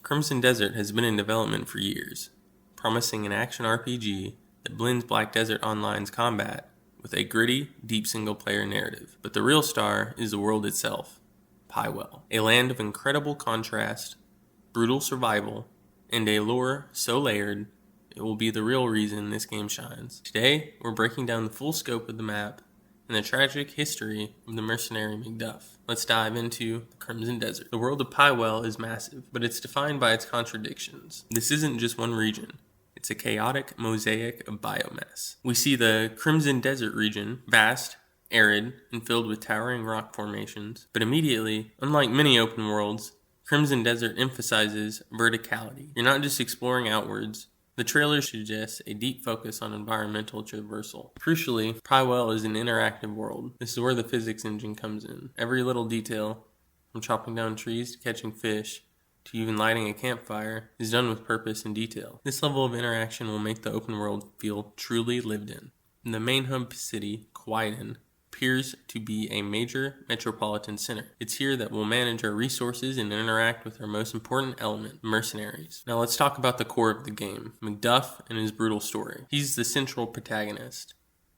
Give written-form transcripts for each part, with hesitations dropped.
Crimson Desert has been in development for years, promising an action RPG that blends Black Desert Online's combat with a gritty, deep single-player narrative. But the real star is the world itself, Pywel, a land of incredible contrast, brutal survival, and a lore so layered it will be the real reason this game shines. Today, we're breaking down the full scope of the map and the tragic history of the mercenary Macduff. Let's dive into the Crimson Desert. The world of Pywel is massive, but it's defined by its contradictions. This isn't just one region. It's a chaotic mosaic of biomass. We see the Crimson Desert region, vast, arid, and filled with towering rock formations. But immediately, unlike many open worlds, Crimson Desert emphasizes verticality. You're not just exploring outwards. The trailer suggests a deep focus on environmental traversal. Crucially, Pywel is an interactive world. This is where the physics engine comes in. Every little detail, from chopping down trees to catching fish, to even lighting a campfire, is done with purpose and detail. This level of interaction will make the open world feel truly lived in. The main hub city, Myurdin, appears to be a major metropolitan center. It's here that we'll manage our resources and interact with our most important element, mercenaries. Now let's talk about the core of the game, Macduff and his brutal story. He's the central protagonist,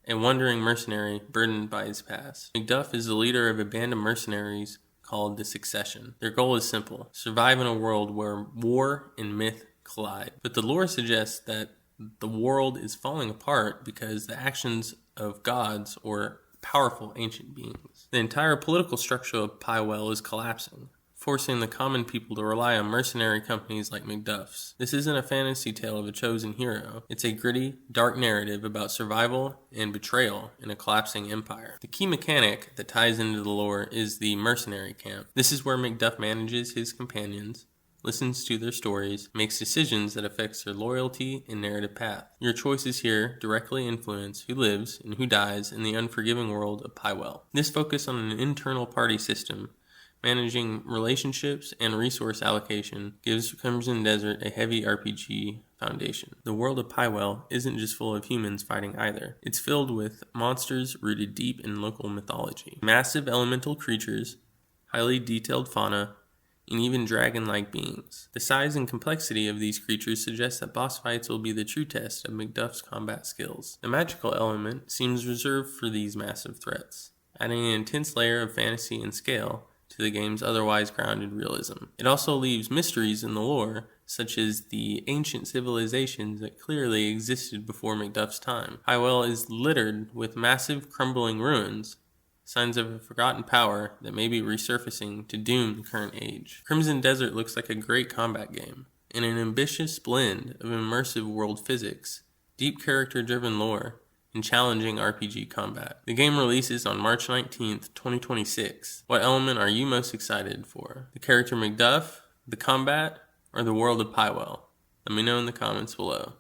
a wandering mercenary burdened by his past. Macduff is the leader of a band of mercenaries called the Succession. Their goal is simple: survive in a world where war and myth collide. But the lore suggests that the world is falling apart because the actions of gods or powerful ancient beings. The entire political structure of Pywel is collapsing, forcing the common people to rely on mercenary companies like Macduff's. This isn't a fantasy tale of a chosen hero. It's a gritty, dark narrative about survival and betrayal in a collapsing empire. The key mechanic that ties into the lore is the mercenary camp. This is where Macduff manages his companions, listens to their stories, makes decisions that affects their loyalty and narrative path. Your choices here directly influence who lives and who dies in the unforgiving world of Pywel. This focus on an internal party system, managing relationships and resource allocation, gives Crimson Desert a heavy RPG foundation. The world of Pywel isn't just full of humans fighting either. It's filled with monsters rooted deep in local mythology. Massive elemental creatures, highly detailed fauna, and even dragon-like beings. The size and complexity of these creatures suggests that boss fights will be the true test of Macduff's combat skills. The magical element seems reserved for these massive threats, adding an intense layer of fantasy and scale to the game's otherwise grounded realism. It also leaves mysteries in the lore, such as the ancient civilizations that clearly existed before Macduff's time. Pywel is littered with massive crumbling ruins, signs of a forgotten power that may be resurfacing to doom the current age. Crimson Desert looks like a great combat game, and an ambitious blend of immersive world physics, deep character-driven lore, and challenging RPG combat. The game releases on March 19th, 2026. What element are you most excited for? The character Macduff, the combat, or the world of Pywel? Let me know in the comments below.